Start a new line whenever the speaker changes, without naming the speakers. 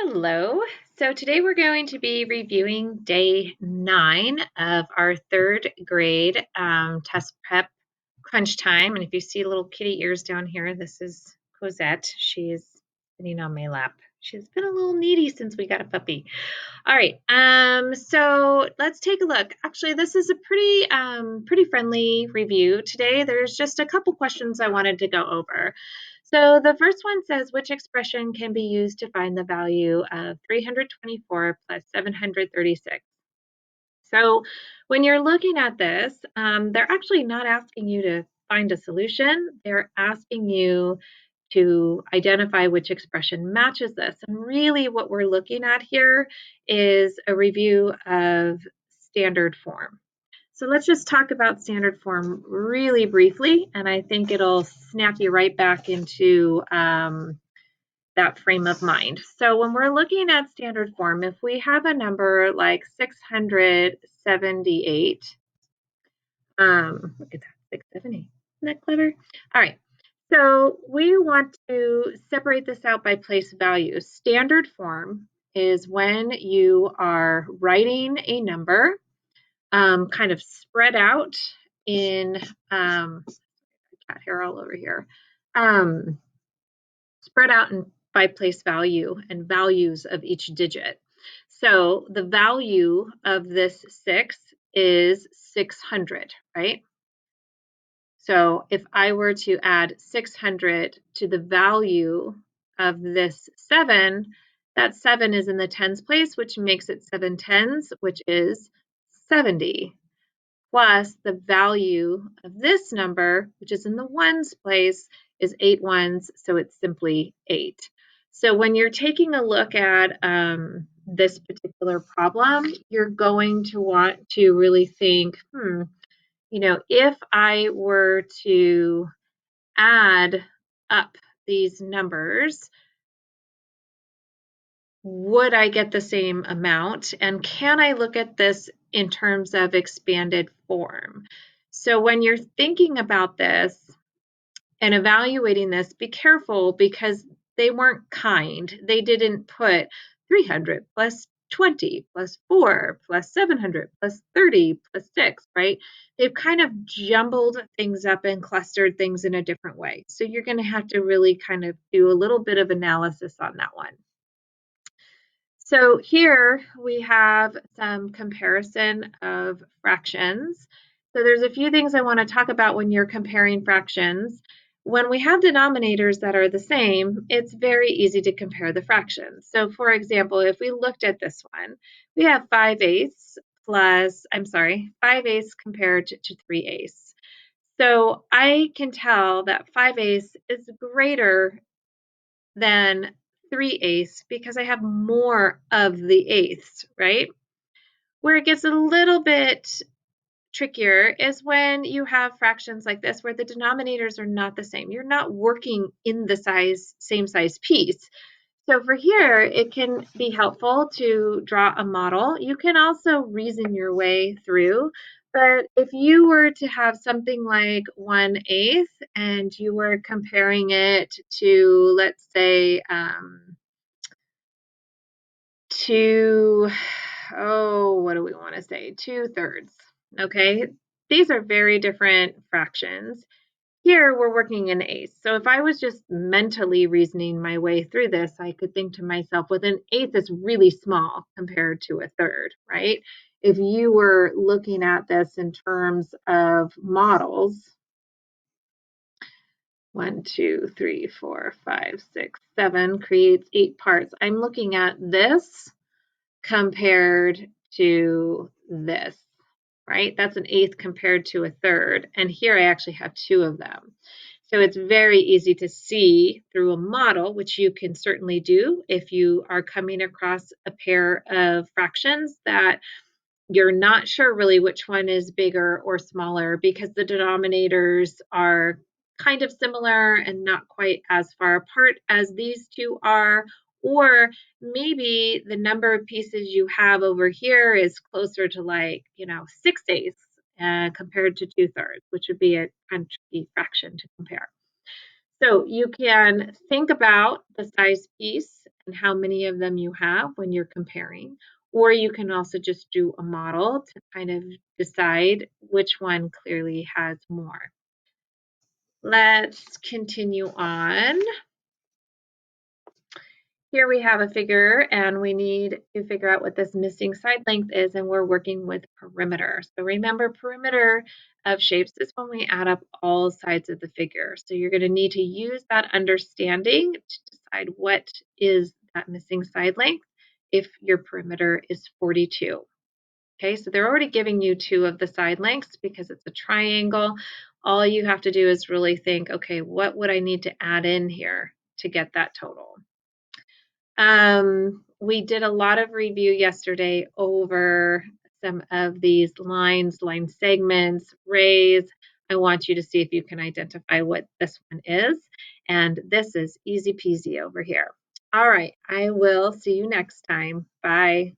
Hello. So today we're going to be reviewing day 9 of our third grade test prep crunch time. And if you see little kitty ears down here, this is Cosette. She is sitting on my lap. She's been a little needy since we got a puppy. All right. So let's take a look. Actually, this is a pretty friendly review today. There's just a couple questions I wanted to go over. So the first one says, which expression can be used to find the value of 324 plus 736? So when you're looking at this, they're actually not asking you to find a solution. They're asking you to identify which expression matches this. And really what we're looking at here is a review of standard form. So let's just talk about standard form really briefly, and I think it'll snap you right back into that frame of mind. So when we're looking at standard form, if we have a number like 678, look at that, 678. Isn't that clever? All right. So we want to separate this out by place value. Standard form is when you are writing a number kind of spread out in cat hair all over here, spread out by place value and values of each digit. So the value of this 6 is 600, right? So if I were to add 600 to the value of this 7, that 7 is in the tens place, which makes it 7 tens, which is 70, plus the value of this number, which is in the ones place, is 8 ones, so it's simply 8. So when you're taking a look at this particular problem, you're going to want to really think, if I were to add up these numbers, would I get the same amount? And can I look at this in terms of expanded form? So when you're thinking about this and evaluating this, be careful because they weren't kind. They didn't put 300 plus 20 plus 4 plus 700 plus 30 plus 6, right? They've kind of jumbled things up and clustered things in a different way. So you're going to have to really kind of do a little bit of analysis on that one. So here we have some comparison of fractions. So there's a few things I want to talk about when you're comparing fractions. When we have denominators that are the same, it's very easy to compare the fractions. So for example, if we looked at this one, we have 5/8 5/8 compared to 3/8. So I can tell that 5/8 is greater than 3/8 because I have more of the eighths, right? Where it gets a little bit trickier is when you have fractions like this where the denominators are not the same. You're not working in the same size piece. So for here, it can be helpful to draw a model. You can also reason your way through, but if you were to have something like 1/8 and you were comparing it to, let's say, what do we want to say? 2/3. Okay, these are very different fractions. Here we're working in eighths. So if I was just mentally reasoning my way through this, I could think to myself, well, an eighth is really small compared to a third, right? If you were looking at this in terms of models, 1, 2, 3, 4, 5, 6, 7 creates 8 parts. I'm looking at this compared to this, right? That's an eighth compared to a third. And here I actually have 2 of them. So it's very easy to see through a model, which you can certainly do if you are coming across a pair of fractions that you're not sure really which one is bigger or smaller because the denominators are kind of similar and not quite as far apart as these two are, or maybe the number of pieces you have over here is closer to 6/8 compared to 2/3, which would be a kind of tricky fraction to compare. So you can think about the size piece and how many of them you have when you're comparing. Or you can also just do a model to kind of decide which one clearly has more. Let's continue on. Here we have a figure and we need to figure out what this missing side length is, and we're working with perimeter. So remember, perimeter of shapes is when we add up all sides of the figure. So you're going to need to use that understanding to decide what is that missing side length if your perimeter is 42. Okay, so they're already giving you two of the side lengths because it's a triangle. All you have to do is really think, okay, what would I need to add in here to get that total? We did a lot of review yesterday over some of these lines, line segments, rays. I want you to see if you can identify what this one is. And this is easy peasy over here. All right, I will see you next time. Bye.